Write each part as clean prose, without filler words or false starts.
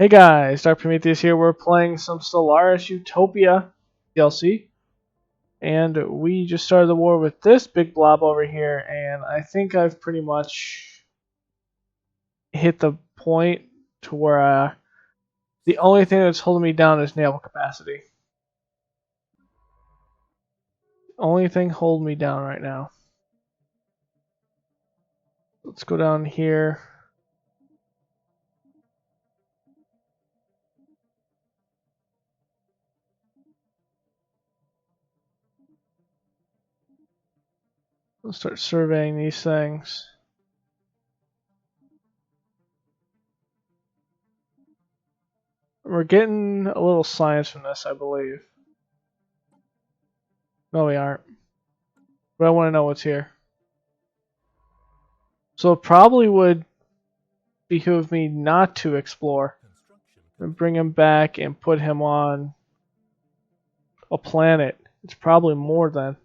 Hey guys, Dr. Prometheus here. We're playing some Stellaris Utopia DLC. And we just started the war with this big blob over here, and I think I've pretty much hit the point to where the only thing that's holding me down is naval capacity. Only thing holding me down right now. Let's go down here. Let's start surveying these things. We're getting a little science from this, I believe. No, we aren't. But I want to know what's here. So it probably would behoove me not to explore and bring him back and put him on a planet. It's probably more than.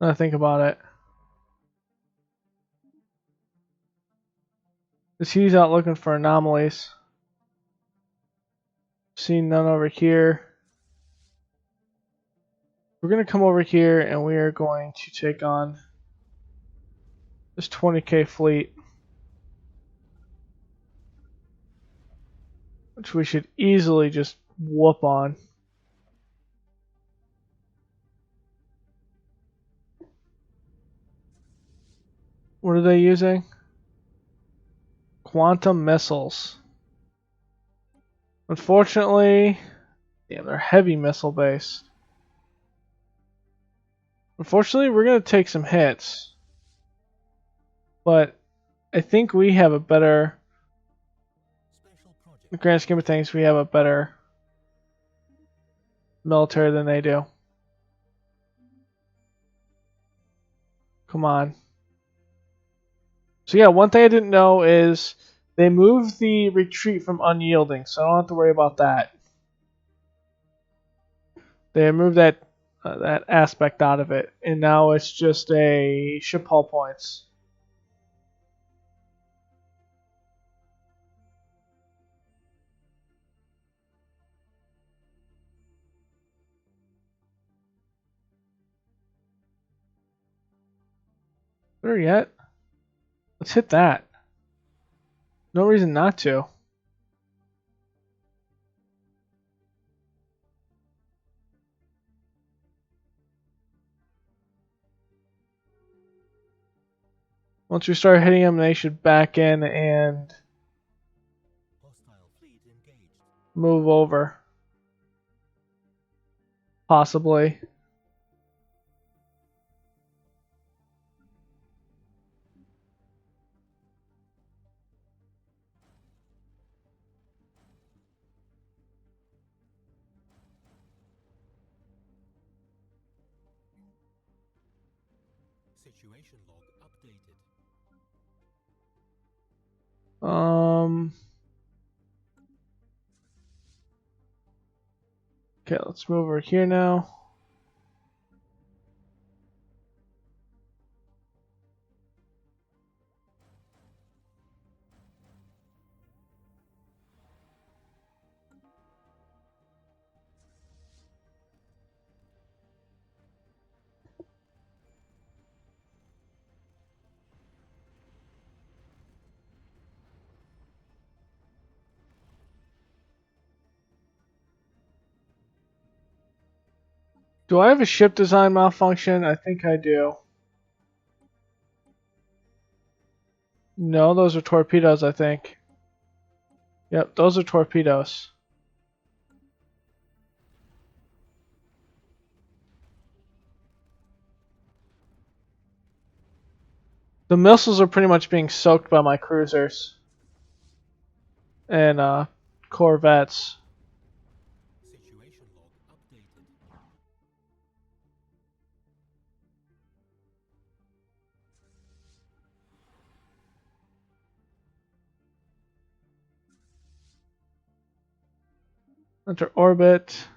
Now I think about it. Because he's out looking for anomalies. Seen none over here. We're going to come over here and we are going to take on this 20k fleet. Which we should easily just whoop on. What are they using? Quantum missiles. Unfortunately, damn, they're heavy missile based. Unfortunately, we're going to take some hits. But I think we have a better, in the grand scheme of things, we have a better military than they do. Come on. So yeah, one thing I didn't know is they moved the retreat from unyielding, so I don't have to worry about that. They moved that aspect out of it, and now it's just a ship hull points. There yet? Let's hit that. No reason not to. Once we start hitting them, they should back in and move over. Possibly. Situation log updated. Okay, let's move over here now. Do I have a ship design malfunction? I think I do. No, those are torpedoes, I think. Yep, those are torpedoes. The missiles are pretty much being soaked by my cruisers and corvettes. Situation log updated. Enter orbit.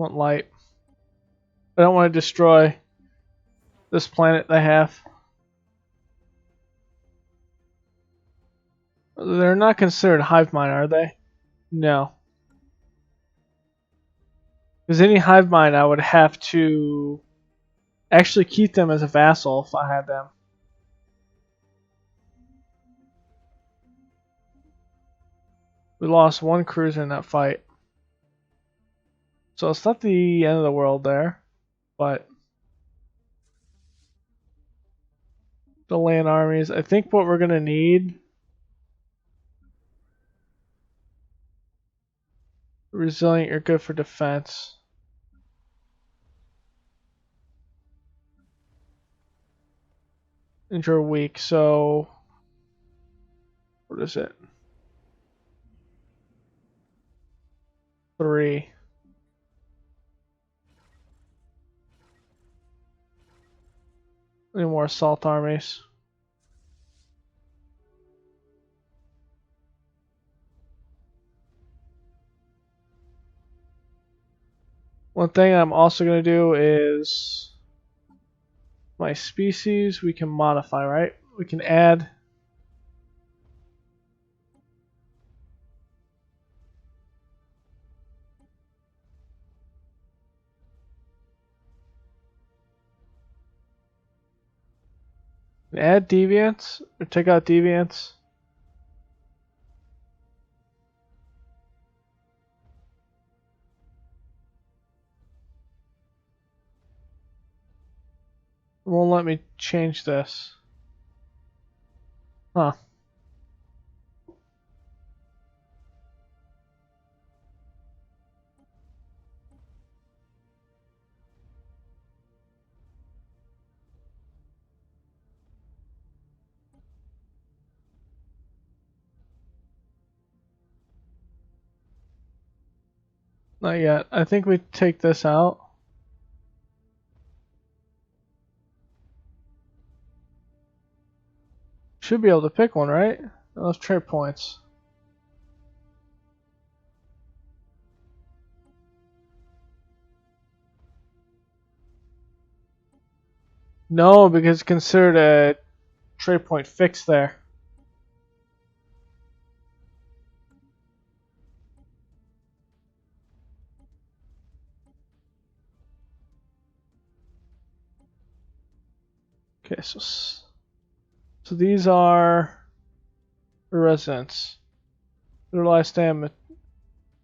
want light. I don't want to destroy this planet they have. They're not considered hive mind, are they? No. Because any hive mind, I would have to actually keep them as a vassal if I had them. We lost one cruiser in that fight. So it's not the end of the world there, but the land armies. I think what we're going to need, resilient, you're good for defense. And you're weak, so what is it? 3. Any more assault armies? One thing I'm also going to do is my species we can modify, right? We can add deviants or take out deviants. It won't let me change this. Huh. Not yet. I think we take this out. Should be able to pick one, right? Those trade points. No, because it's considered a trade point fixed there. Okay, so these are residents. Their last name,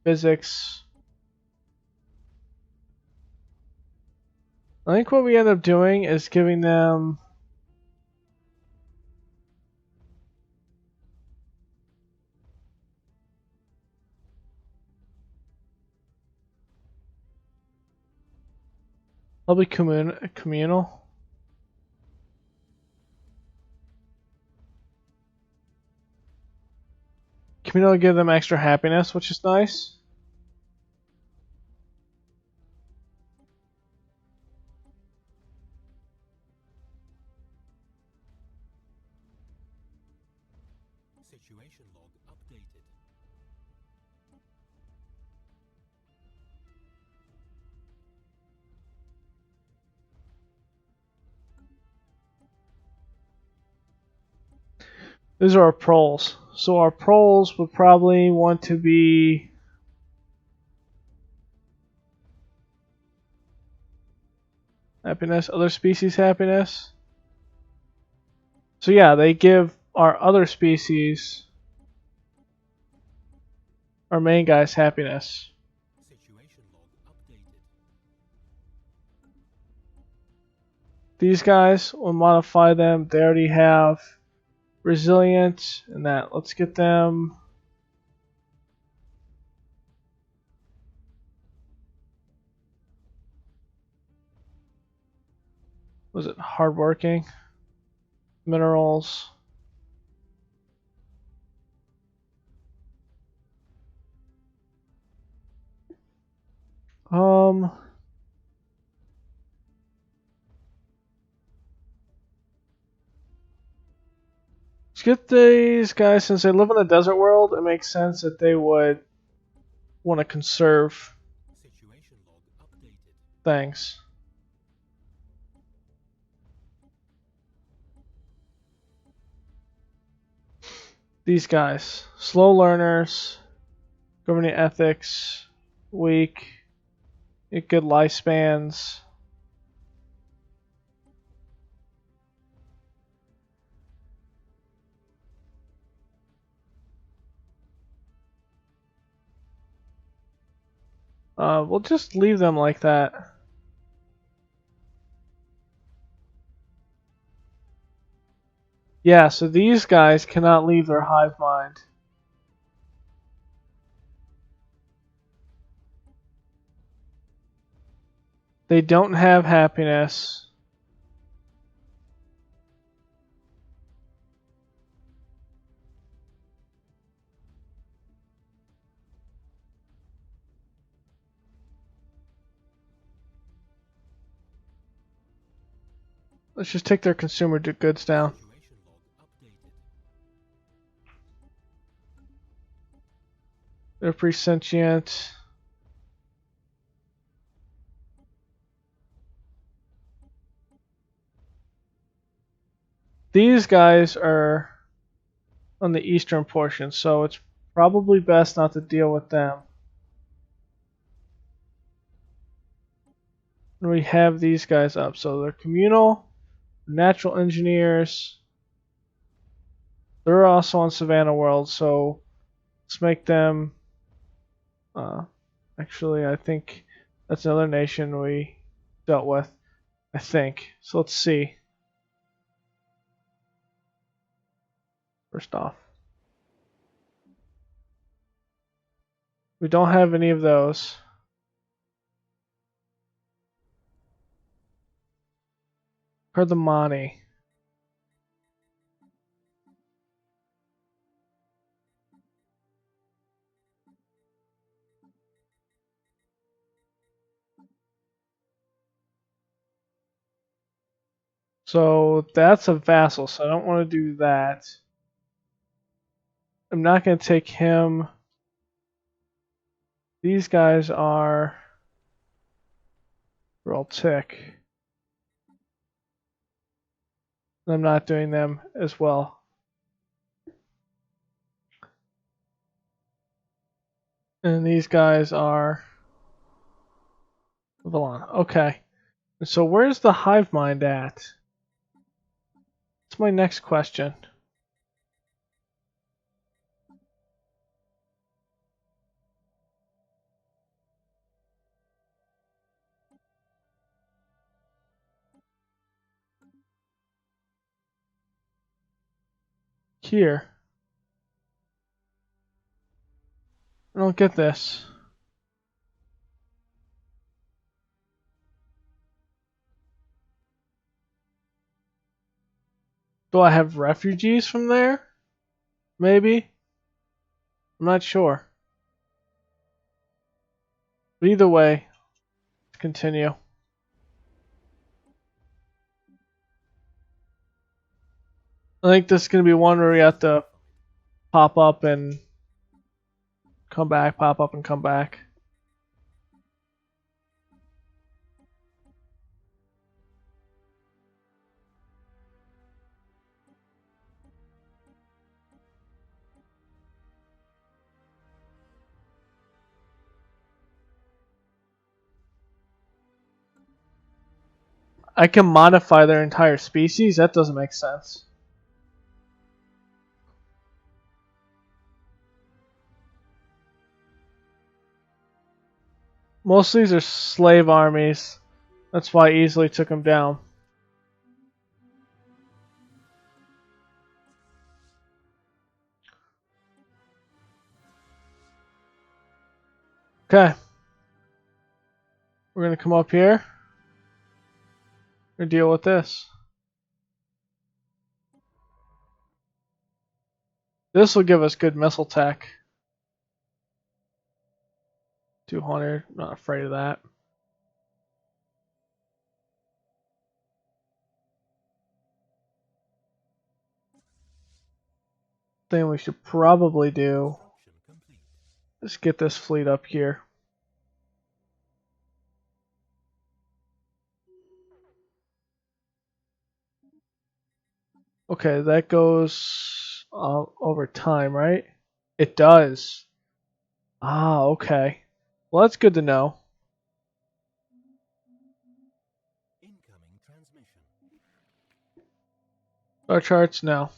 physics. I think what we end up doing is giving them probably communal. Communal give them extra happiness, which is nice. Situation log updated. These are our proles. So our proles would probably want to be happiness, other species happiness. So yeah, they give our other species, our main guys, happiness. Situation log updated. These guys, we'll modify them. They already have resilience and that. Let's get them. Was it hardworking? Minerals. Um. Let's get these guys, since they live in a desert world, it makes sense that they would want to conserve. Situation log things. These guys, slow learners, governing ethics, weak, good lifespans. We'll just leave them like that. Yeah, so these guys cannot leave their hive mind. They don't have happiness. Let's just take their consumer goods down. Situation log updated. They're pre-sentient. These guys are on the eastern portion, so it's probably best not to deal with them. And we have these guys up, so they're communal, natural engineers. They're also on Savannah World, so let's make them. Actually, I think that's another nation we dealt with. I think so. Let's see. First off, we don't have any of those. Hegemony. So that's a vassal, so I don't want to do that. I'm not going to take him. These guys are real tick. I'm not doing them as well. And these guys are Valon. Okay. So where's the hive mind at? That's my next question. Here. I don't get this. Do I have refugees from there? Maybe? I'm not sure. But either way, let's continue. I think this is going to be one where we have to pop up and come back, pop up and come back. I can modify their entire species? That doesn't make sense. Most of these are slave armies. That's why I easily took them down. Okay. We're going to come up here. We're going to deal with this. This will give us good missile tech. 200. Not afraid of that. Thing we should probably do is get this fleet up here. Okay, that goes over time, right? It does. Ah, okay. Well, that's good to know. Incoming transmission. Our charts now.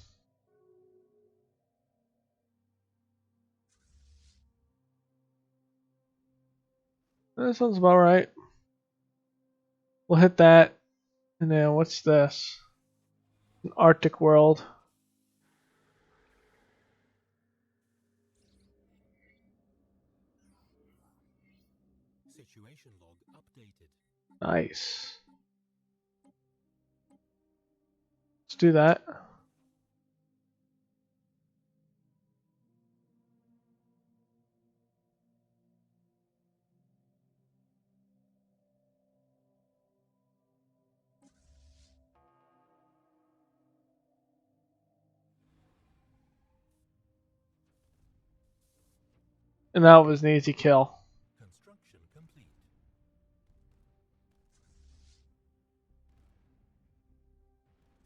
That sounds about right. We'll hit that. And then what's this? An Arctic world. Situation log updated. Nice. Let's do that. And that was an easy kill. Construction complete.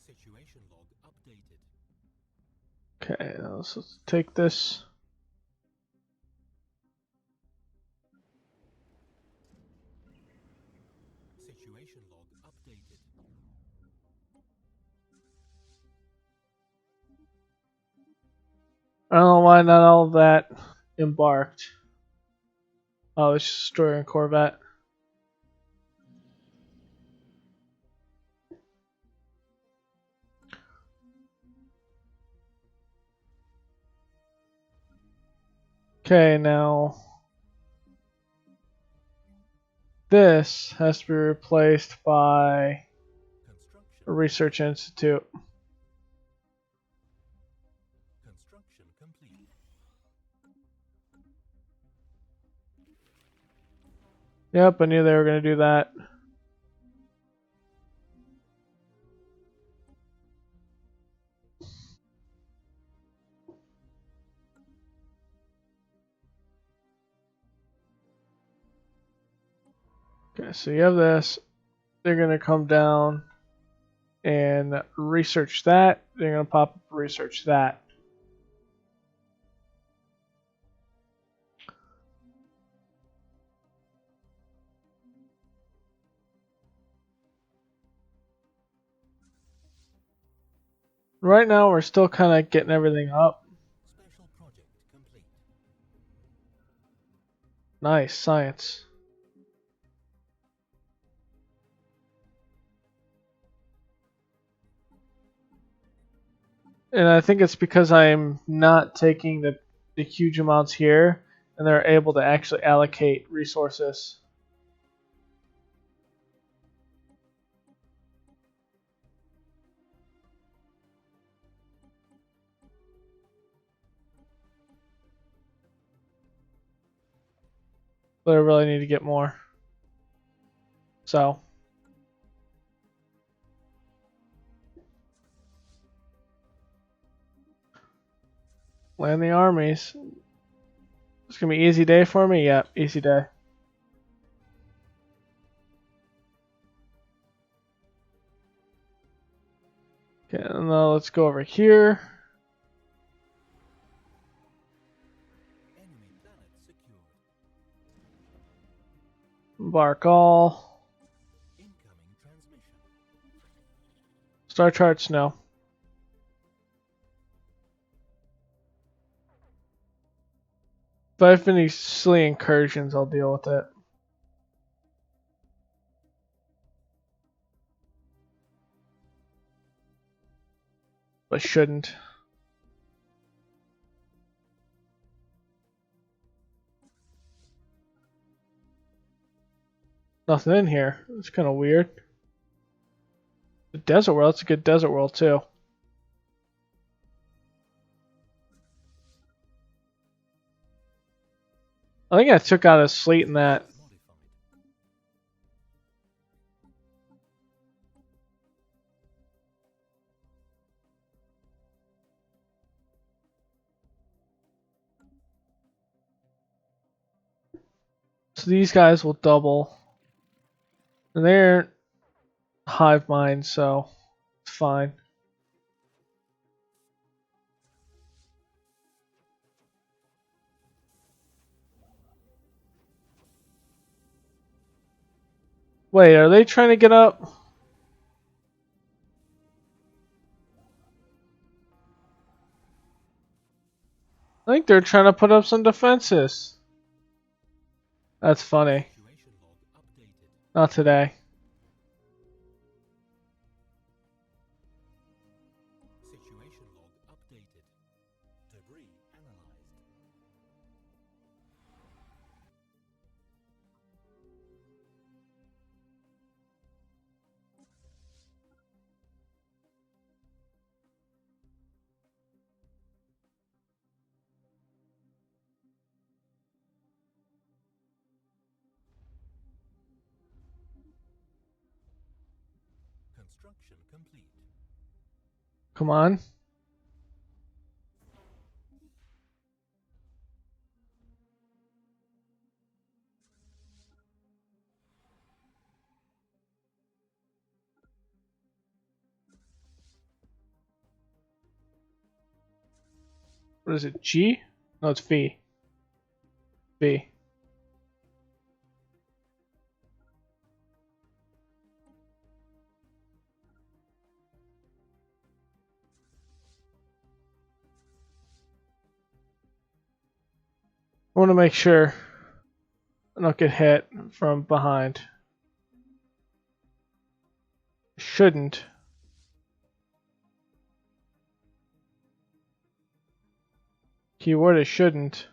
Situation log updated. Okay, now let's take this. Situation log updated. I don't know why not all of that embarked. Oh, it's just destroying a Corvette. Okay, now this has to be replaced by Construction. a research institute. Construction complete. Yep, I knew they were going to do that. Okay, so you have this. They're going to come down and research that. They're going to pop up research that. Right now, we're still kind of getting everything up. Special project complete. Nice, science. And I think it's because I'm not taking the huge amounts here, and they're able to actually allocate resources. But I really need to get more. So. Land the armies. It's gonna be easy day for me? Yeah, easy day. Okay, and now let's go over here. Enemy planet secured. Embark all. Incoming transmission. Star charts now. If I have any silly incursions, I'll deal with it. But shouldn't. Nothing in here. It's kind of weird. The desert world. It's a good desert world too. I think I took out a fleet in that. Modified. So these guys will double. And they're hive mind, so it's fine. Wait, are they trying to get up? I think they're trying to put up some defenses. That's funny. Situation log updated. Not today. Situation log updated. Debris analyzed. Construction complete. Come on. What is it? G? No, it's V. V. I want to make sure I don't get hit from behind. Shouldn't. Keyword is shouldn't.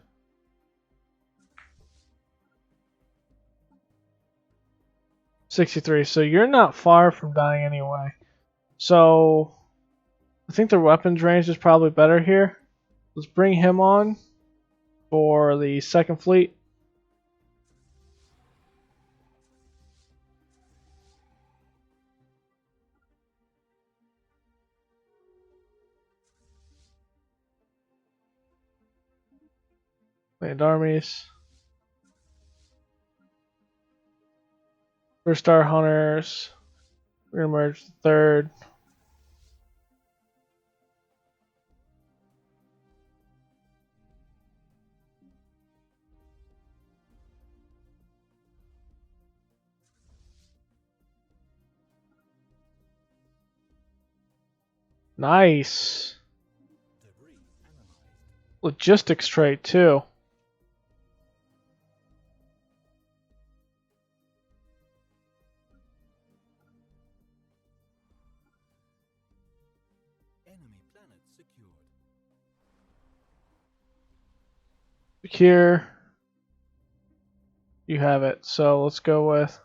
$63. So you're not far from dying anyway. So I think the weapons range is probably better here. Let's bring him on for the second fleet. Land armies. First star hunters. We're gonna merge the third. Nice. Debris analyzed. Logistics trait too. Enemy planet secured. Secure. You have it. So let's go with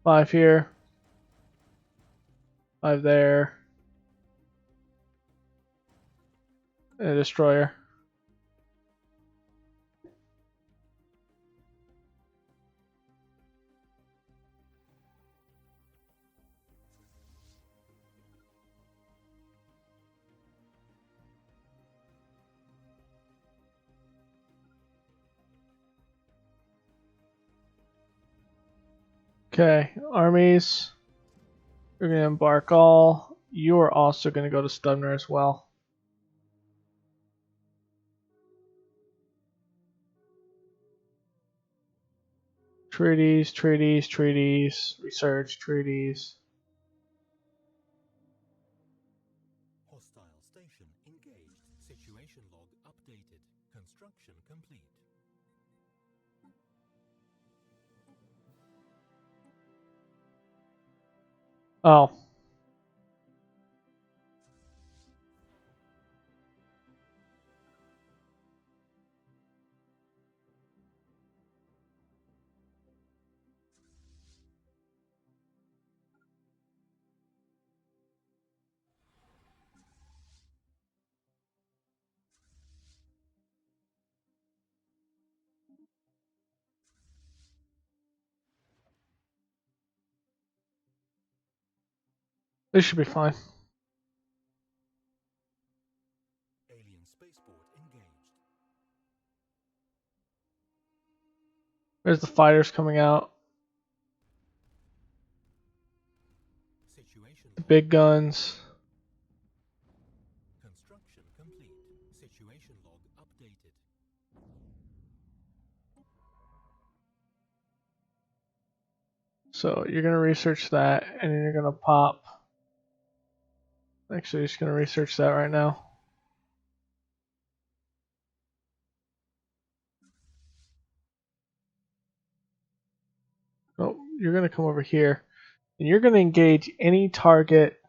5 here. 5 there. And a destroyer. Okay, armies. We're going to embark all. You are also going to go to Stubner as well. Treaties, treaties, treaties, research, treaties. Hostile station engaged. Situation log updated. Construction complete. Oh. This should be fine. Alien spaceport engaged. There's the fighters coming out. Situation The log big guns. construction complete. Situation log updated. So you're going to research that, and then you're going to pop. Actually, just going to research that right now. Oh, you're going to come over here, and you're going to engage any target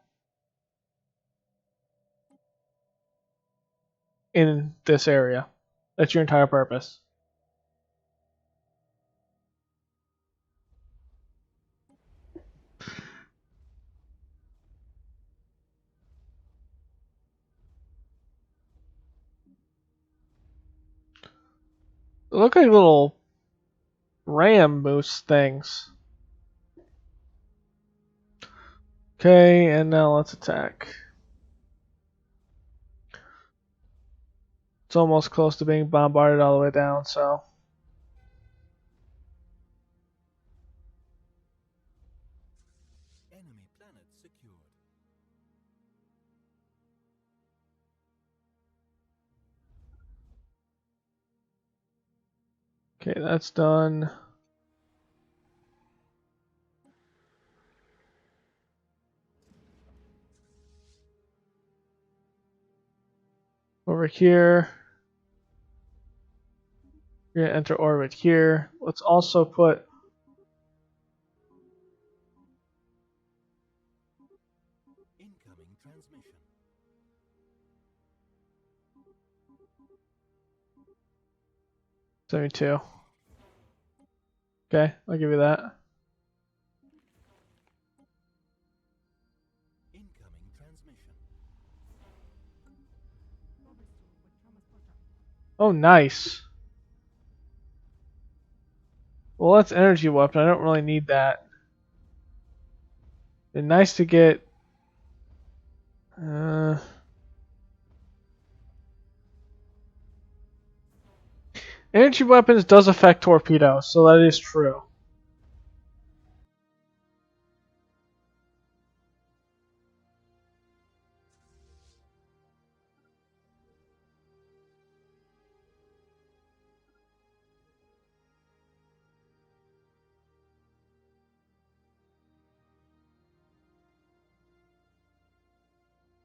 in this area. That's your entire purpose. They look like little ram moose things. Okay, and now let's attack. It's almost close to being bombarded all the way down, so. Enemy planet secured. Okay, that's done. Over here. You're going to enter orbit here. Let's also put Incoming transmission. 72. Okay, I'll give you that. Incoming transmission. Oh, nice. Well, that's energy weapon. I don't really need that. It's nice to get. Energy weapons does affect torpedoes, so that is true.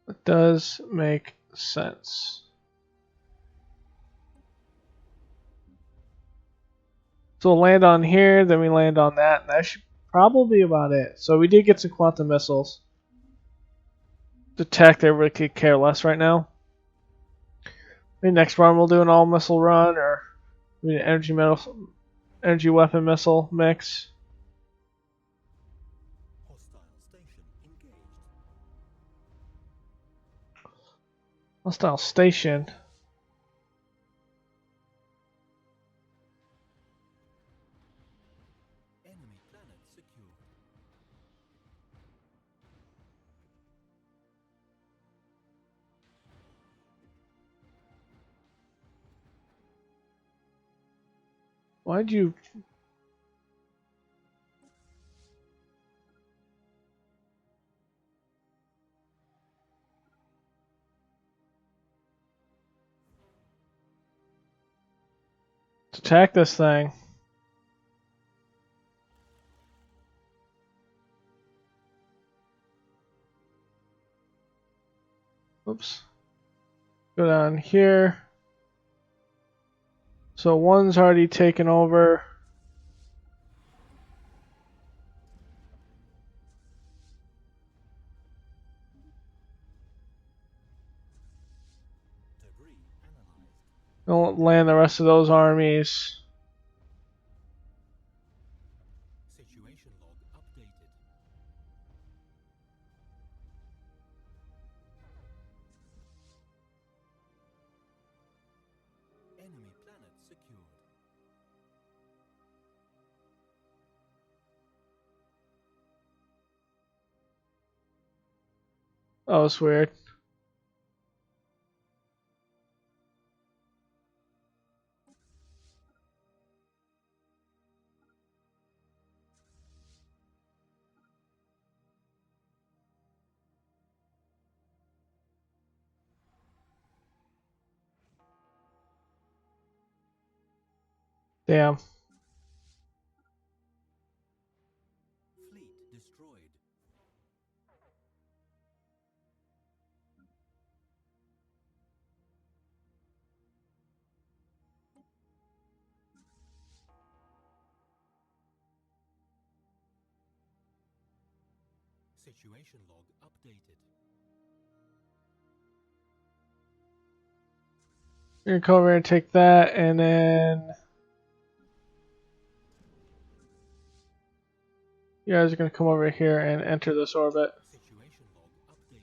It does make sense. So we'll land on here, then we land on that, and that should probably be about it. So we did get some quantum missiles. Detect, everybody could care less right now. Maybe next run we'll do an all missile run, or maybe an energy weapon missile mix. Hostile station engaged. Hostile station. Enemy planet secured. Why'd you? Attack this thing. Oops. Go down here. So one's already taken over. Debris analyzed. Don't land the rest of those armies. Situation log updated. Enemy planet secured. Oh, it's weird. Damn. Situation log updated. You're gonna come over and take that, and then you guys are gonna come over here and enter this orbit. Situation log updated.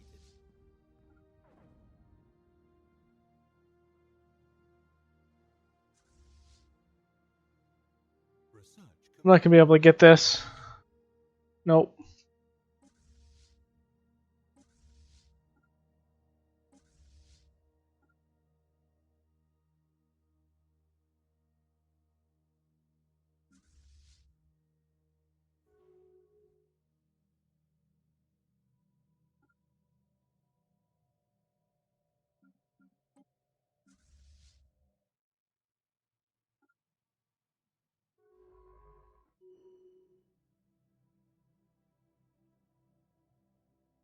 Research I'm not gonna be able to get this. Nope.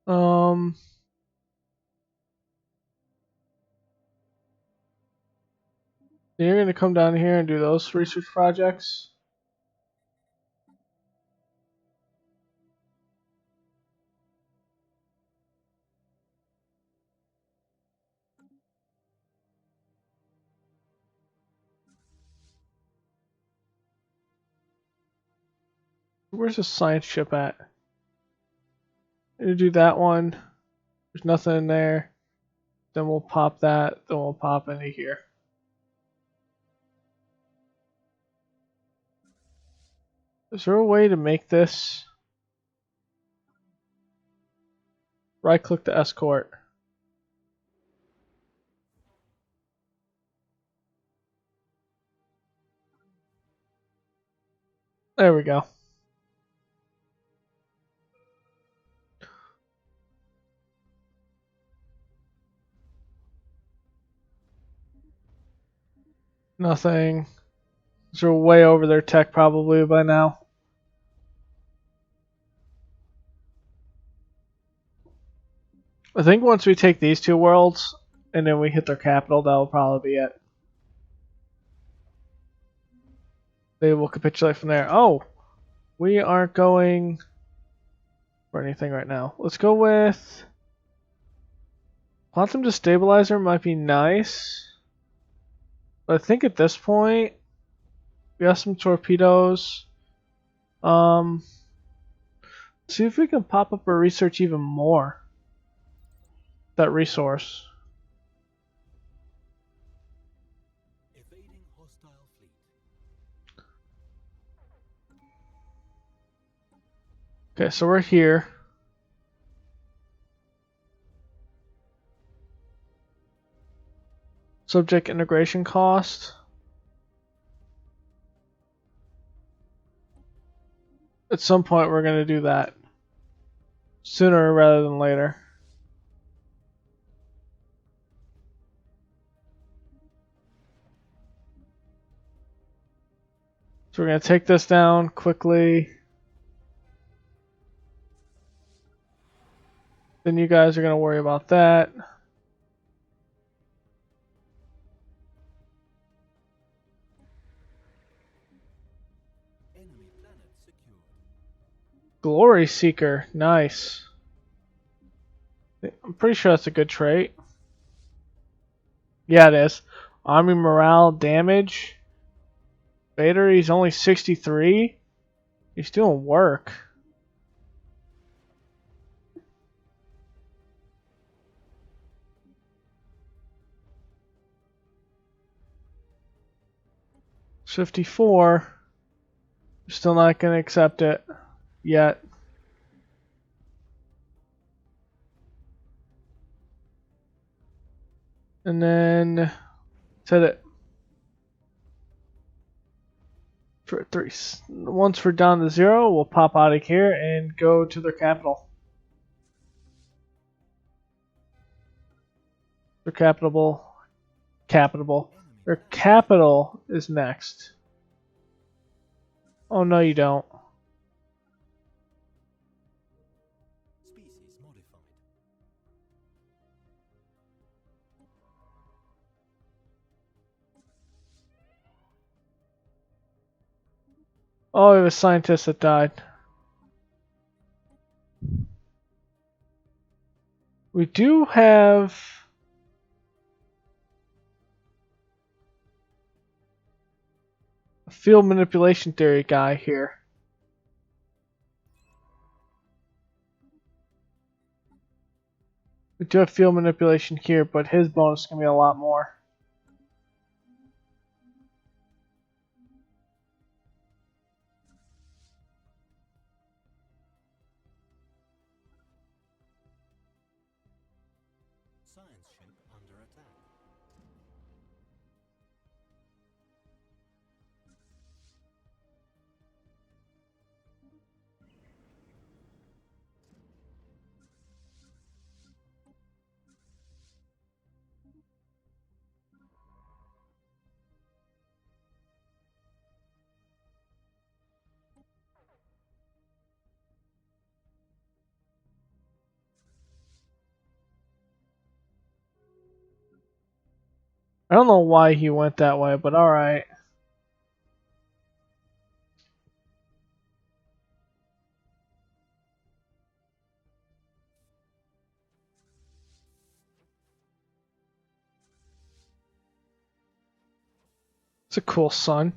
Um, you're gonna come down here and do those research projects. Where's the science ship at? You do that one. There's nothing in there. Then we'll pop that. Then we'll pop into here. Is there a way to make this? Right click the escort. There we go. Nothing. They're way over their tech probably by now. I think once we take these two worlds and then we hit their capital, that'll probably be it. They will capitulate from there. Oh, we aren't going for anything right now. Let's go with quantum destabilizer. Might be nice, but I think at this point we have some torpedoes. See if we can pop up our research even more. That resource. evading hostile fleet. Okay, so we're here. Subject integration cost. At some point we're going to do that. Sooner rather than later. So we're going to take this down quickly. Then you guys are going to worry about that. Enemy planet secured. Glory Seeker. Nice. I'm pretty sure that's a good trait. Yeah, it is. Army morale damage. Vader, he's only 63. He's doing work. $54. Still not going to accept it yet. And then set it for 3. Once we're down to 0, we'll pop out of here and go to their capital. Their capital. Their capital is next. Oh no, you don't. Species modified. Oh, it was scientists that died. We do have a field manipulation theory guy here. We do have field manipulation here, but his bonus is going to be a lot more. Science ship under attack. I don't know why he went that way, but alright. It's a cool sun.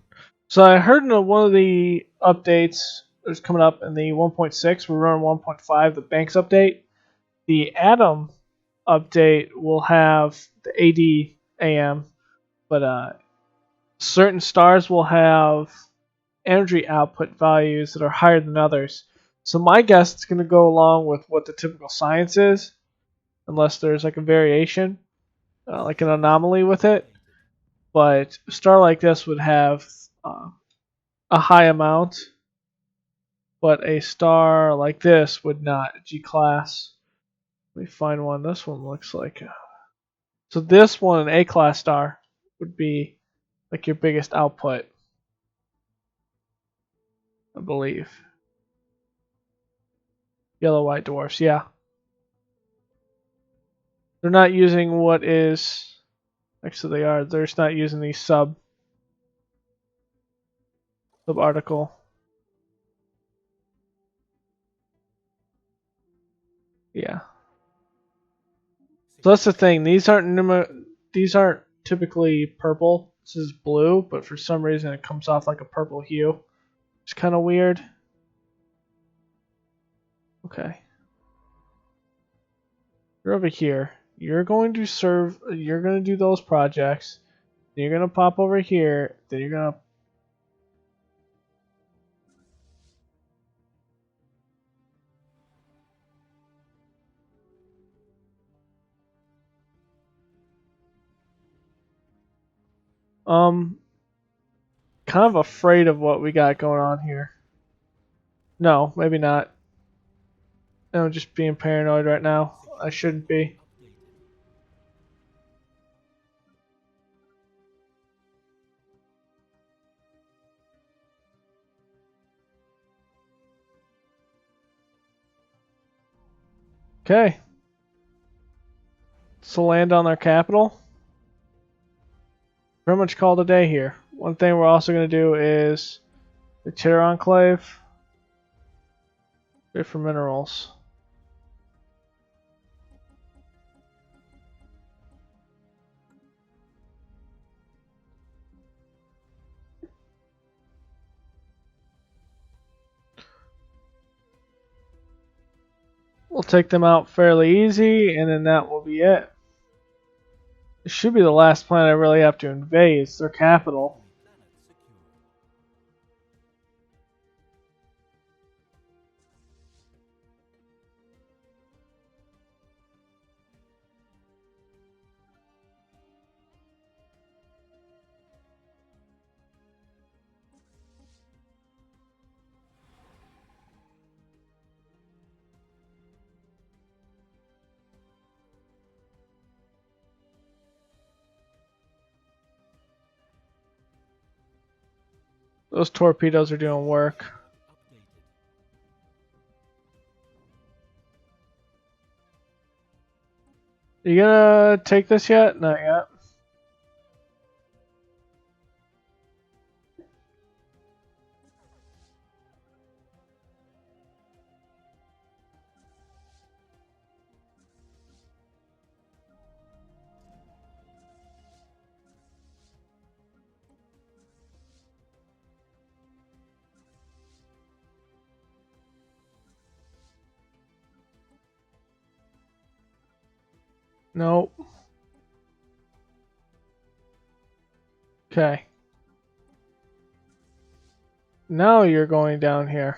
So I heard in one of the updates that's coming up in the 1.6, we're running 1.5, the Banks update. The Atom update will have the AD/AM, but certain stars will have energy output values that are higher than others. So my guess is going to go along with what the typical science is, unless there's like a variation, like an anomaly with it. But a star like this would have a high amount, but a star like this would not. G class. Let me find one. This one looks like. So this one, an A class star, would be like your biggest output, I believe. Yellow white dwarfs, yeah. They're not using what is. Actually, they are. They're just not using the sub article. Yeah. So that's the thing. These aren't typically purple. This is blue, but for some reason it comes off like a purple hue. It's kind of weird. Okay. You're over here. You're going to serve. You're going to do those projects. Then you're going to pop over here. Then you're going to. Kind of afraid of what we got going on here. No, maybe not. I'm just being paranoid right now. I shouldn't be. Okay. So land on their capital. Pretty much called a day here. One thing we're also going to do is the Chitter Enclave. Good for minerals. We'll take them out fairly easy, and then that will be it. This should be the last planet I really have to invade. It's their capital. Planet secure. Those torpedoes are doing work. Updated. You gonna take this yet? Not yet. Nope. Okay. Now you're going down here.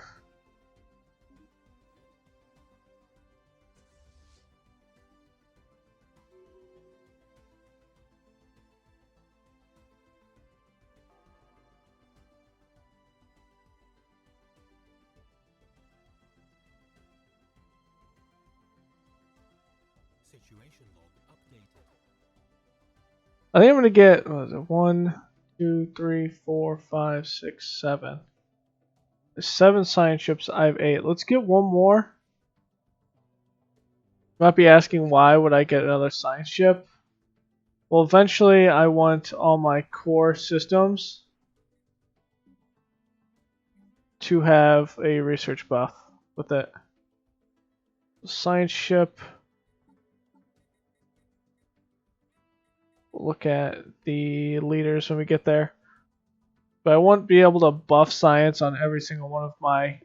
Situation log updated. I think I'm gonna get, what is it, 1, 2, 3, 4, 5, 6, 7. There's 7 science ships. I have 8. Let's get one more. You might be asking why would I get another science ship? Well, eventually I want all my core systems to have a research buff with it. Science ship. We'll look at the leaders when we get there. But I won't be able to buff science on every single one of my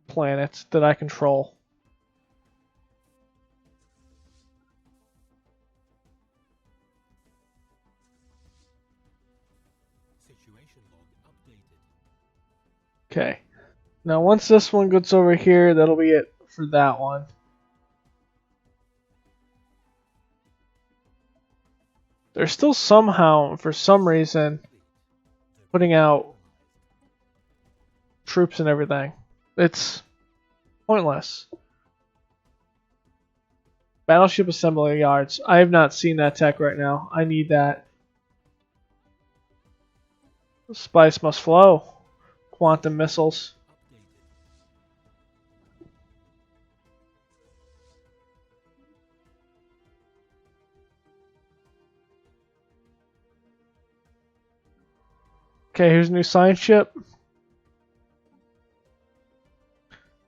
planets that I control. Situation log updated. Okay. Now once this one gets over here, that'll be it for that one. They're still somehow, for some reason, putting out troops and everything. It's pointless. Battleship assembly yards. I have not seen that tech right now. I need that. Spice must flow. Quantum missiles. Okay, here's a new science ship.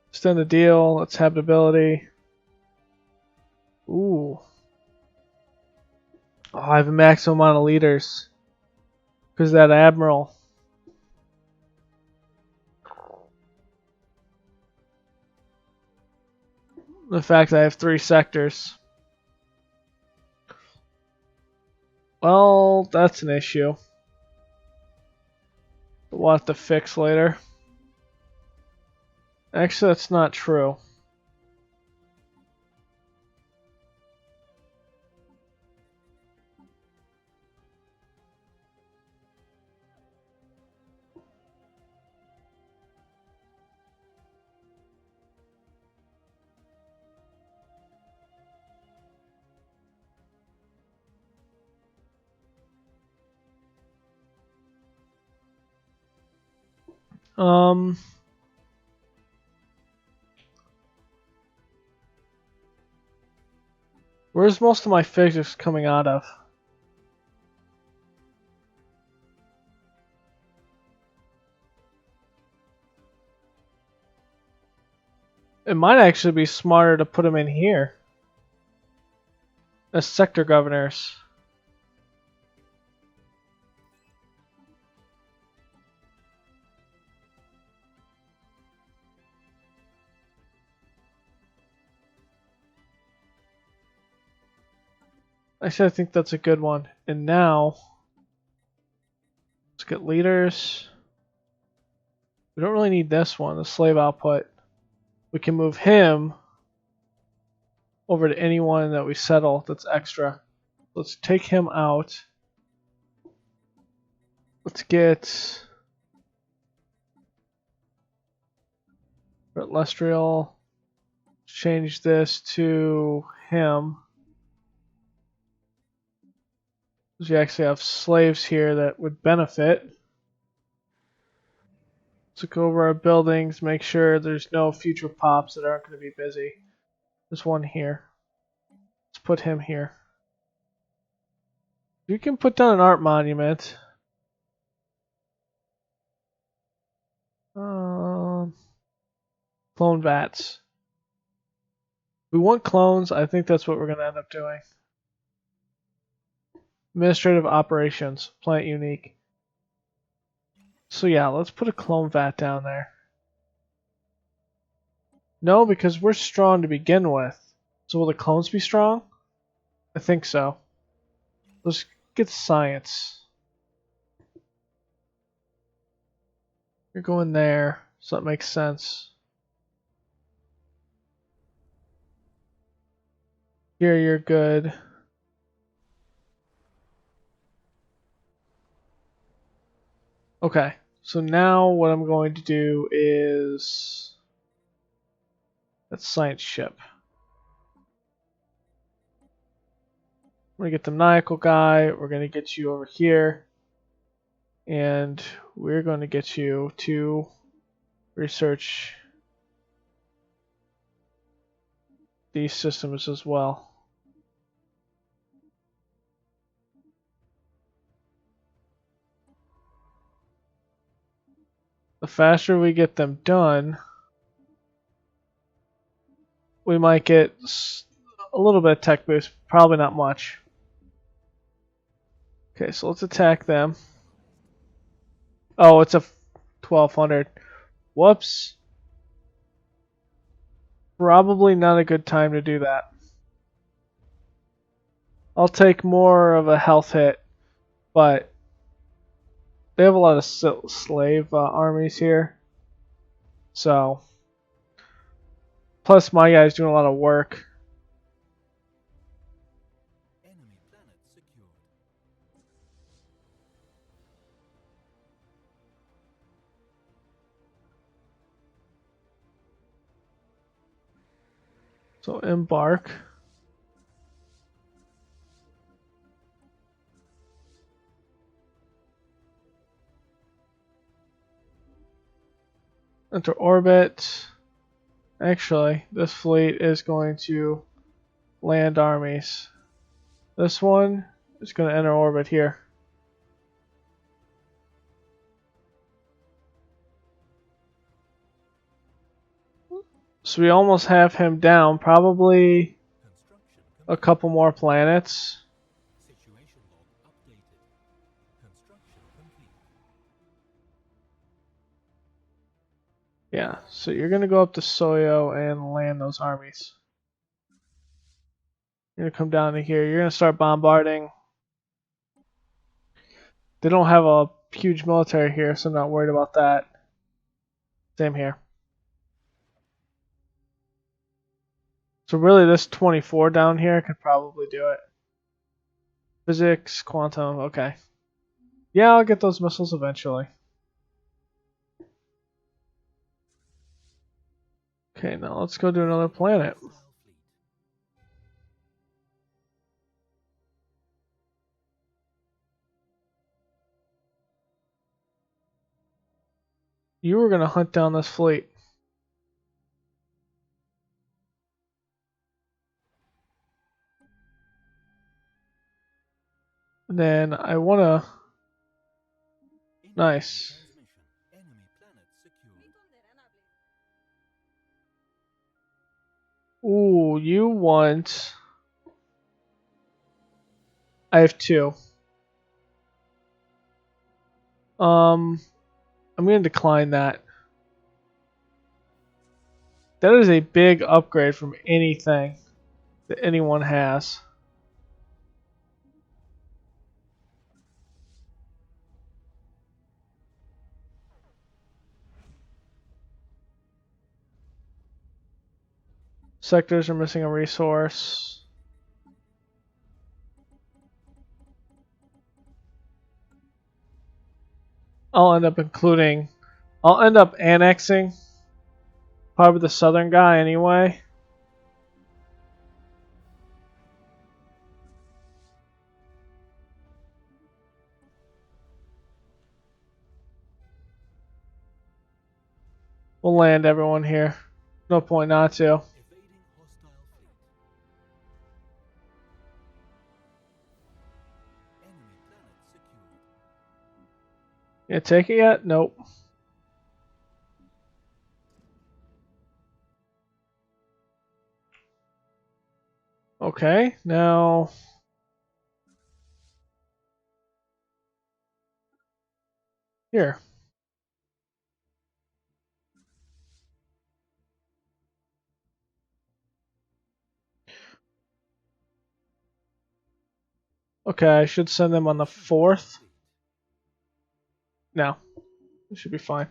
Extend the deal. Let's habitability. Ooh. Oh, I have a maximum amount of leaders. Because that admiral. The fact that I have 3 sectors. Well, that's an issue. We'll have to fix later. Actually, that's not true. Where's most of my physics coming out of? It might actually be smarter to put them in here as sector governors. Actually, I think that's a good one. And now, let's get leaders. We don't really need this one, the slave output. We can move him over to anyone that we settle that's extra. Let's take him out. Let's get Lestrall. Change this to him. Because we actually have slaves here that would benefit. Let's look over our buildings, make sure there's no future pops that aren't going to be busy. There's one here. Let's put him here. You can put down an art monument. Clone vats. We want clones. I think that's what we're going to end up doing. Administrative operations. Plant unique. So yeah, let's put a clone vat down there. No, because we're strong to begin with. So will the clones be strong? I think so. Let's get science. You're going there, so that makes sense. Here you're good. Okay, so now what I'm going to do is that's science ship. We're gonna get the maniacal guy. We're gonna get you over here, and we're going to get you to research these systems as well. The faster we get them done, we might get a little bit of tech boost. Probably not much. Okay, so let's attack them. Oh, it's a 1200. Whoops. Probably not a good time to do that. I'll take more of a health hit, but they have a lot of slave armies here. So, plus my guy's doing a lot of work. Enemy planet secured. So embark. Enter orbit. Actually, this fleet is going to land armies. This one is going to enter orbit here. So we almost have him down. Probably Construction a complete. couple more planets. Situation log updated. Construction complete. Yeah, so you're going to go up to Soyo and land those armies. You're going to come down to here. You're going to start bombarding. They don't have a huge military here, so I'm not worried about that. Same here. So really this 24 down here could probably do it. Physics, quantum, okay. Yeah, I'll get those missiles eventually. Okay, now let's go to another planet. Hostile fleet. You were going to hunt down this fleet. Then I want to... Nice. Transmission. Enemy planet secured. Ooh, you want... I have two. I'm going to decline that. That is a big upgrade from anything that anyone has. Sectors are missing a resource. I'll end up annexing probably the southern guy anyway. We'll land everyone here. No point not to. Evading hostile fleet. Enemy planet secured. You take it yet? Nope. Okay, now here. Okay, I should send them on the 4th. Complete. No, it should be fine.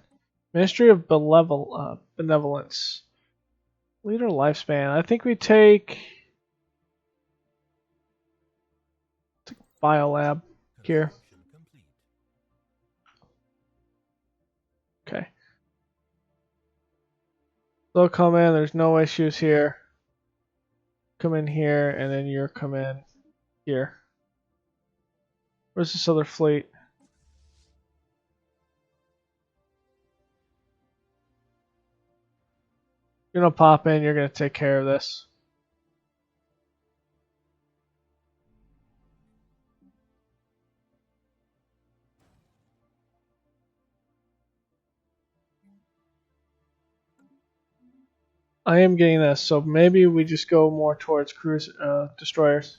Ministry of Benevolence. Leader lifespan. I think we take Biolab here. Construction complete. Okay. They'll come in. There's no issues here. Come in here, and then you're come in here. Where's this other fleet? You're gonna pop in. You're gonna take care of this. I am getting this, so maybe we just go more towards cruise destroyers.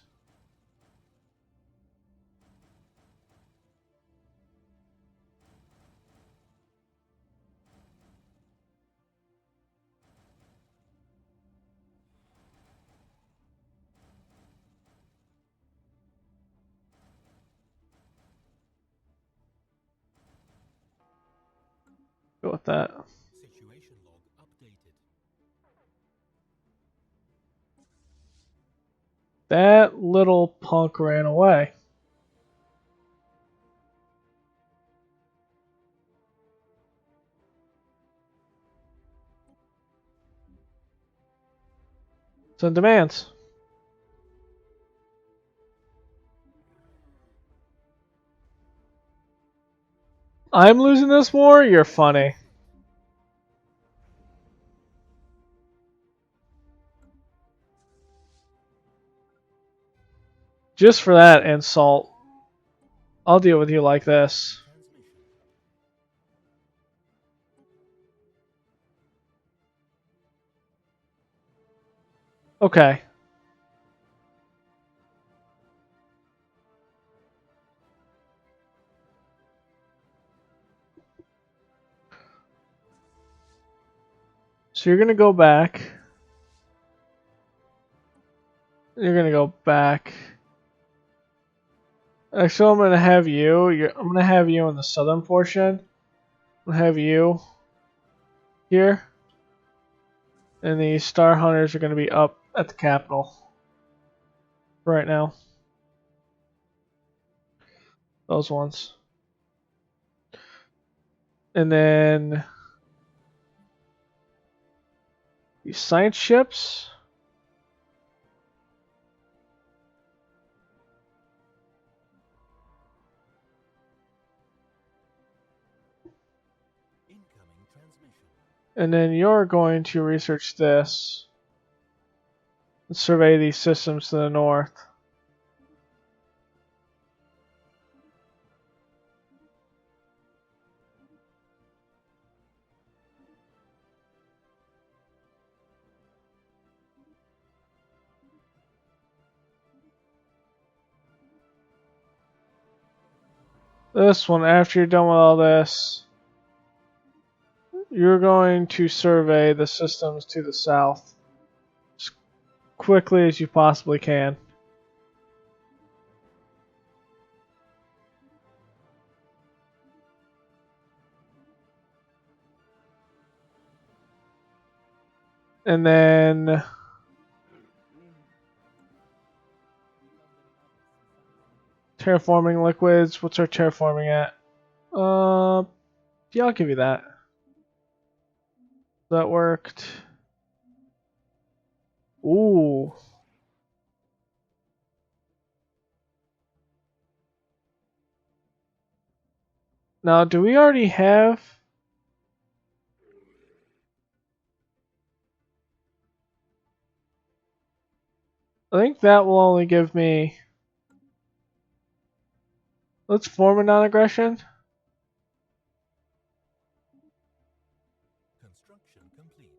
Go with that. Situation log updated. That little punk ran away. Send demands. I'm losing this war? You're funny. Just for that insult, I'll deal with you like this. Transmission. Okay. So you're gonna go back. You're gonna go back. Actually, I'm gonna have you. I'm gonna have you in the southern portion. I'm gonna have you here. And the Star Hunters are gonna be up at the capital right now. Those ones. And then these science ships. Incoming transmission. And then you're going to research this and survey these systems to the north. This one, after you're done with all this, you're going to survey the systems to the south as quickly as you possibly can. And then terraforming liquids. What's our terraforming at? Yeah, I'll give you that. That worked. Ooh. Now, do we already have? I think that will only give me. Let's form a non-aggression. Construction complete.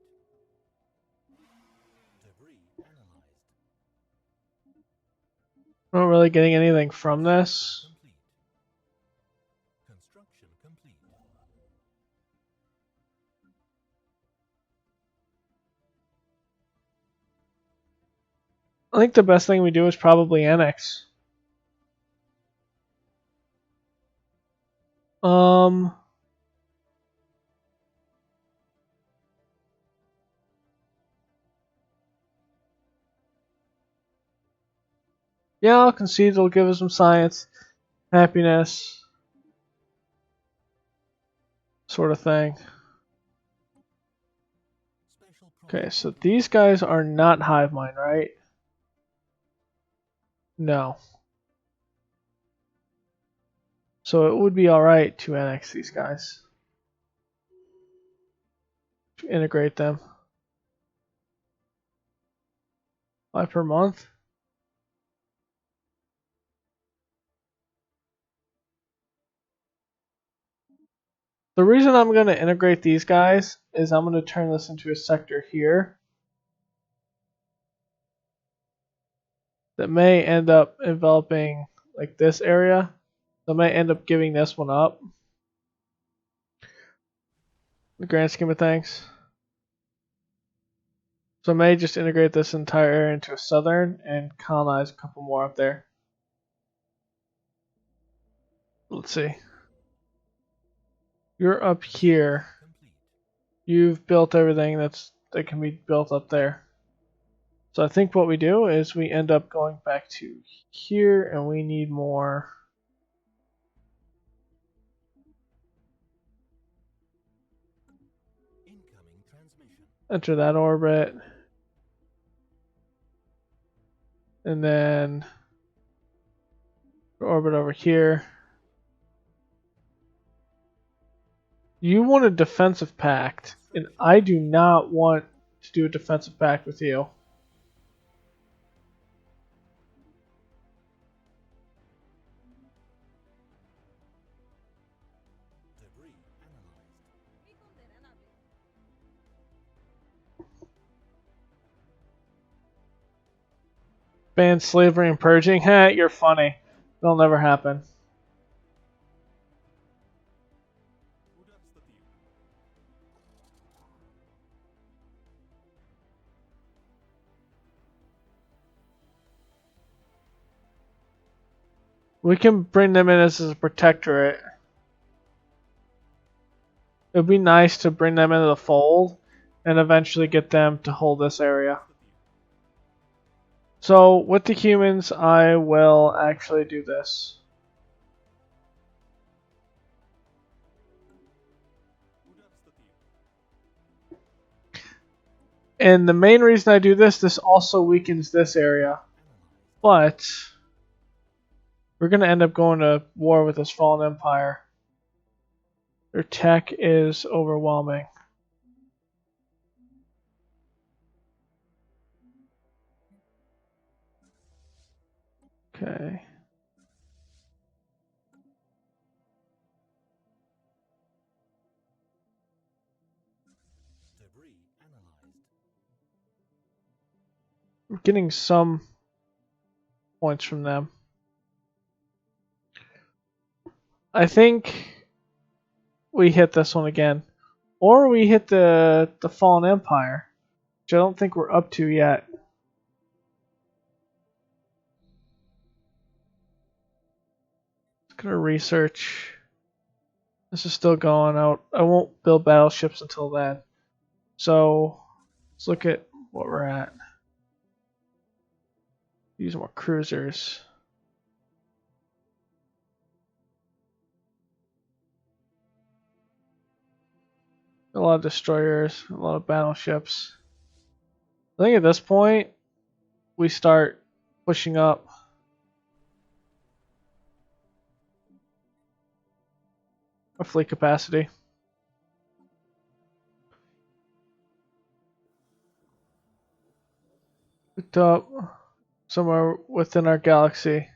Debris analyzed. I'm not really getting anything from this. Complete. Construction complete. I think the best thing we do is probably annex. Um. Yeah, I'll concede it'll give us some science, happiness, sort of thing. Special Okay, project so complete. these guys are not hive mind, right? No. So it would be alright to annex these guys. To integrate them. 5 per month. The reason I'm going to integrate these guys is I'm going to turn this into a sector here that may end up enveloping like this area. So I may end up giving this one up. The grand scheme of things. So I may just integrate this entire area into a southern and colonize a couple more up there. Let's see. You're up here. Complete. You've built everything that can be built up there. So I think what we do is we end up going back to here and we need more. Incoming transmission. Enter that orbit. And then orbit over here. You want a defensive pact, and I do not want to do a defensive pact with you. Debris analyzed. Ban slavery and purging? Heh, you're funny. It'll never happen. We can bring them in as a protectorate. It would be nice to bring them into the fold and eventually get them to hold this area. So with the humans, I will actually do this. And the main reason I do this also weakens this area. But we're going to end up going to war with this fallen empire. Their tech is overwhelming. Okay. Debris analyzed. We're getting some points from them. I think we hit this one again. Or we hit the fallen empire, which I don't think we're up to yet. Just gonna research. This is still going out. I won't build battleships until then. So let's look at what we're at. Use more cruisers. A lot of destroyers, a lot of battleships. I think at this point we start pushing up. Our fleet capacity. Picked up somewhere within our galaxy.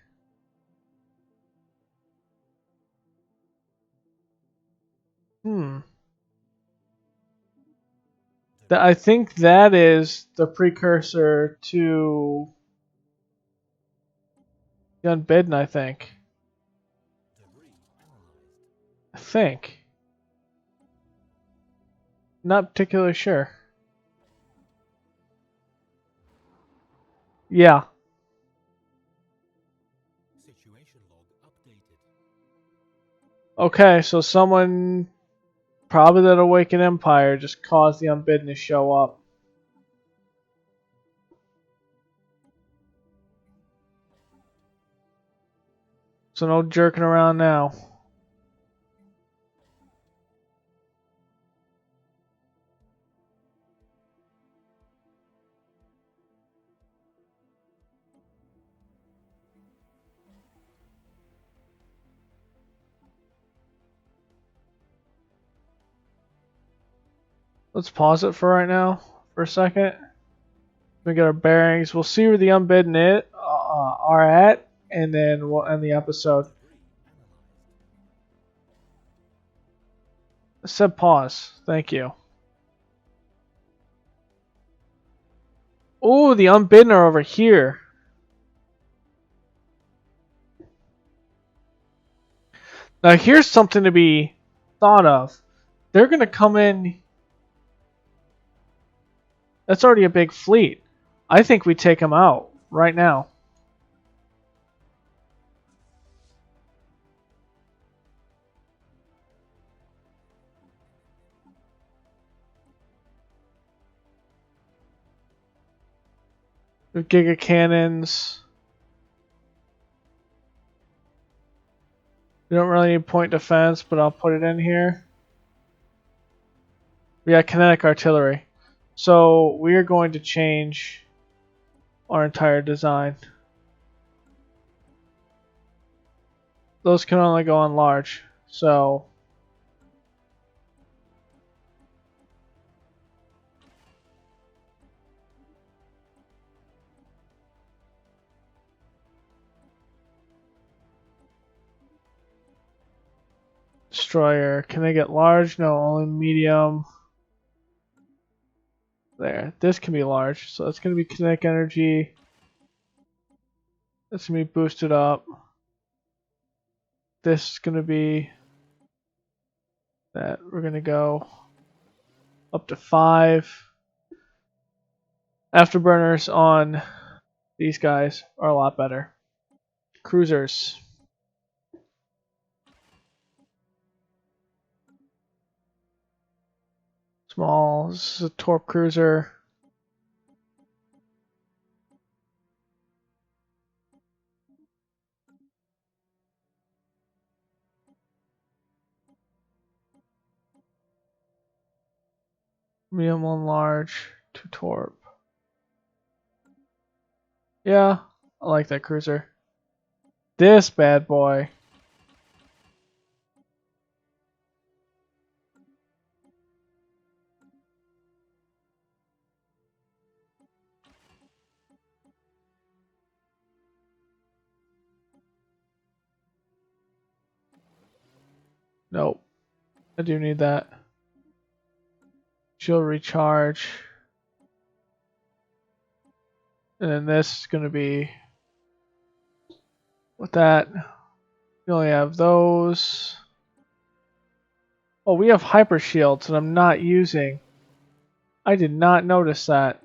I think that is the precursor to the Unbidden, I think. Debris analyzed. I think. Not particularly sure. Yeah. Situation log updated. Okay, so someone, probably that Awakened Empire, just caused the Unbidden to show up. So no jerking around now. Let's pause it for right now, for a second. We get our bearings. We'll see where the Unbidden are at, and then we'll end the episode. I said pause. Thank you. Oh, the Unbidden are over here. Now here's something to be thought of. They're going to come in. That's already a big fleet. I think we take them out right now. With Giga Cannons. We don't really need point defense, but I'll put it in here. We got kinetic artillery. So we are going to change our entire design. Those can only go on large. So destroyer. Can they get large? No, only medium. There. This can be large. So it's going to be kinetic energy. That's going to be boosted up. This is going to be that. We're going to go up to 5. Afterburners on these guys are a lot better. Cruisers. Small. This is a torp cruiser. Medium on large. 2 torp. Yeah, I like that cruiser. This bad boy. Nope. I do need that. Shield recharge. And then this is going to be with that. We only have those. Oh, we have hyper shields that I'm not using. I did not notice that.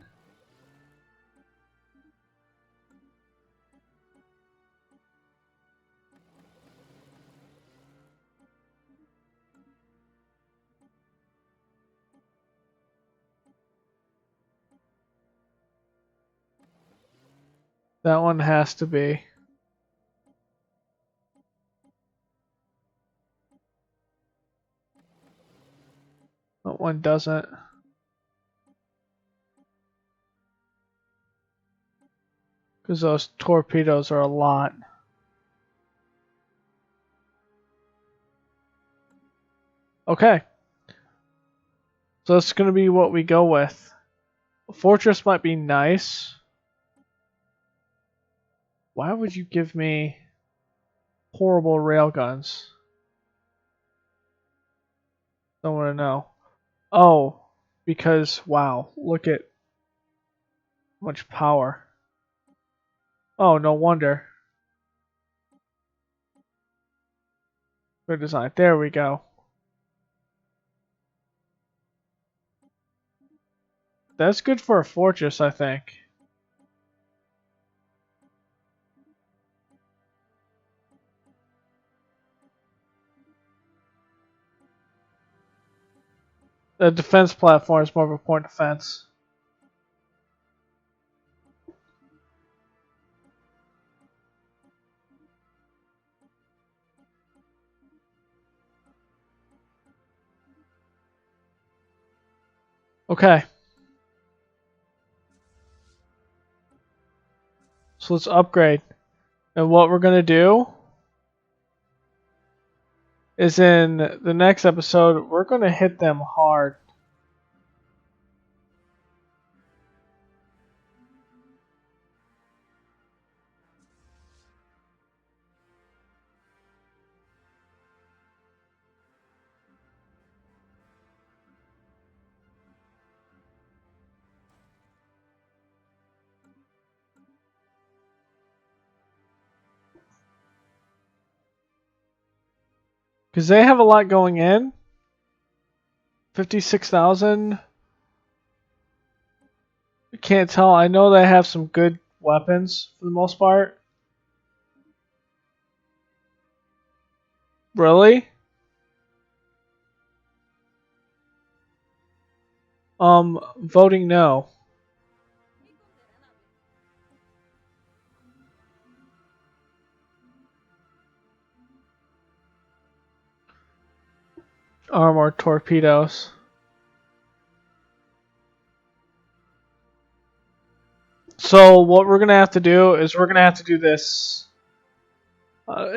That one has to be. That one doesn't. Because those torpedoes are a lot. Okay. So that's going to be what we go with. A fortress might be nice. Why would you give me horrible railguns? Don't want to know. Oh, because, wow, look at how much power. Oh, no wonder. Good design. There we go. That's good for a fortress, I think. The defense platform is more of a point defense. Okay. So let's upgrade. And what we're going to do is in the next episode, we're going to hit them hard. Because they have a lot going in. 56,000. I can't tell. I know they have some good weapons for the most part. Really? Voting no. Armor torpedoes. So what we're gonna have to do is we're gonna have to do this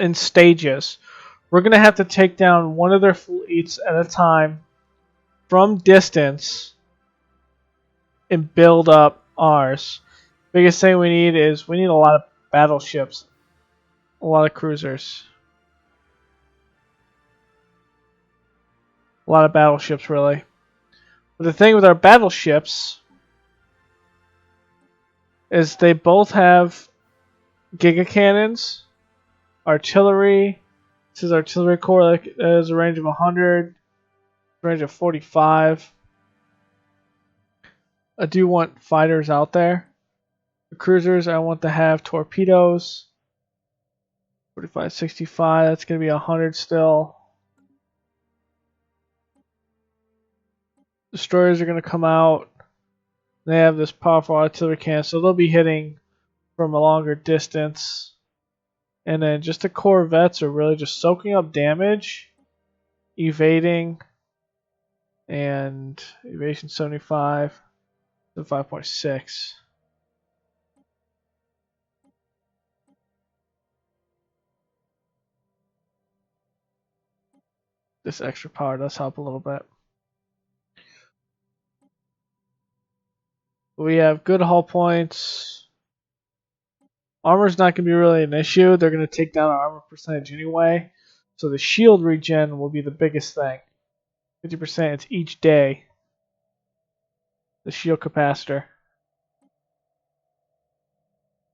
in stages. We're gonna have to take down one of their fleets at a time from distance and build up ours. Biggest thing we need is we need a lot of battleships, a lot of cruisers, a lot of battleships really. But the thing with our battleships is they both have giga cannons, artillery. This is artillery core that has a range of 100, range of 45. I do want fighters out there. The cruisers, I want to have torpedoes. 45, 65. That's going to be 100 still. Destroyers are going to come out. They have this powerful artillery cannon, so they'll be hitting from a longer distance. And then just the corvettes are really just soaking up damage, evading, and evasion 75 to 5.6. This extra power does help a little bit. We have good hull points. Armor's not going to be really an issue. They're going to take down our armor percentage anyway. So the shield regen will be the biggest thing. 50% each day. The shield capacitor.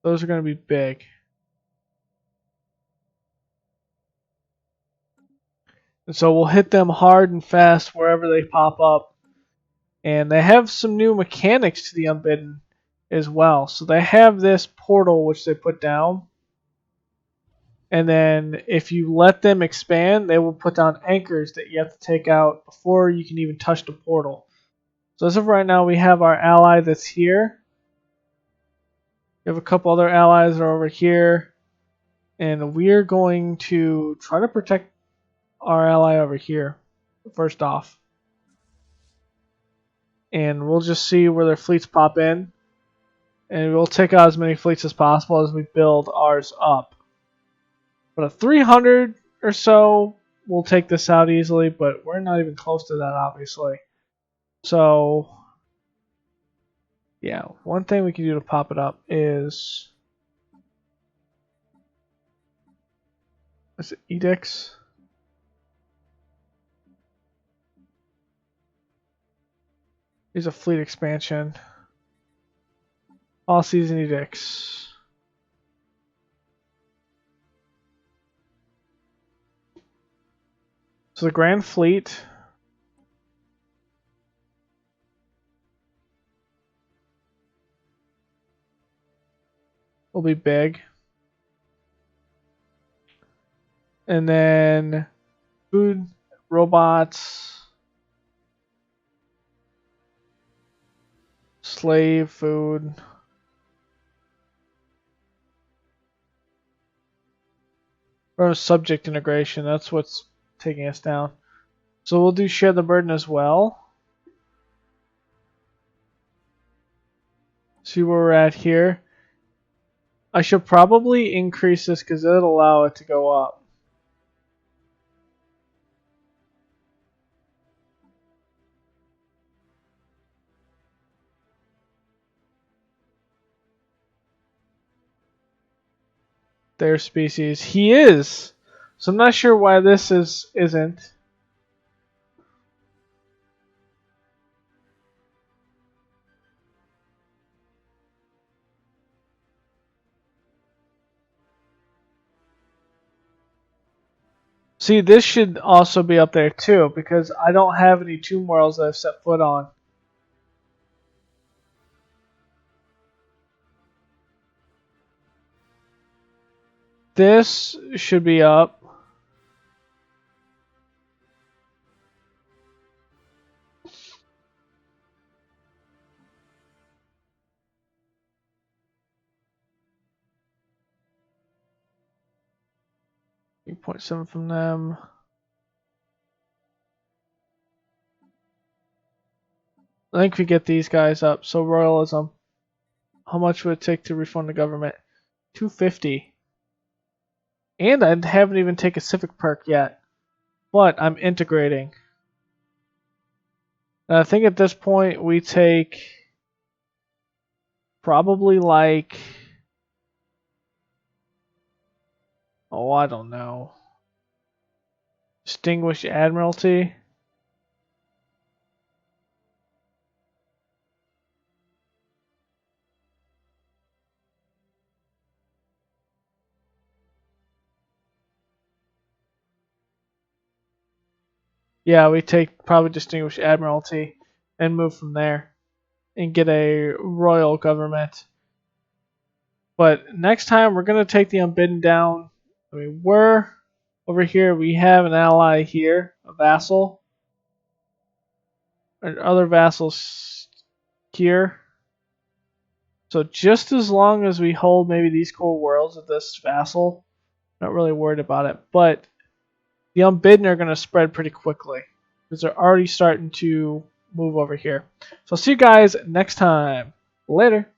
Those are going to be big. And so we'll hit them hard and fast wherever they pop up. And they have some new mechanics to the Unbidden as well. So they have this portal which they put down. And then if you let them expand, they will put down anchors that you have to take out before you can even touch the portal. So as of right now, we have our ally that's here. We have a couple other allies that are over here. And we're going to try to protect our ally over here, first off. And we'll just see where their fleets pop in. And we'll take out as many fleets as possible as we build ours up. But a 300 or so will take this out easily, but we're not even close to that, obviously. So, yeah, one thing we can do to pop it up is it edicts? Here's a fleet expansion. All season edicts. So the Grand Fleet will be big. And then food, robots, Slave, food. Or subject integration, that's what's taking us down. So we'll do share the burden as well. See where we're at here. I should probably increase this because it'll allow it to go up. Their species. He is. So I'm not sure why this isn't. See, this should also be up there too, because I don't have any tomb worlds that I've set foot on. This should be up. .7 from them. I think we get these guys up. So royalism. How much would it take to refund the government? 250. And I haven't even taken a civic perk yet. But I'm integrating. And I think at this point we take probably like, oh, I don't know. Distinguished Admiralty. Yeah, we take probably Distinguished Admiralty and move from there and get a royal government. But next time we're going to take the Unbidden down. I mean, we're over here. We have an ally here, a vassal. And other vassals here. So just as long as we hold maybe these core worlds with this vassal, not really worried about it. But the Unbidden are going to spread pretty quickly because they're already starting to move over here. So I'll see you guys next time. Later.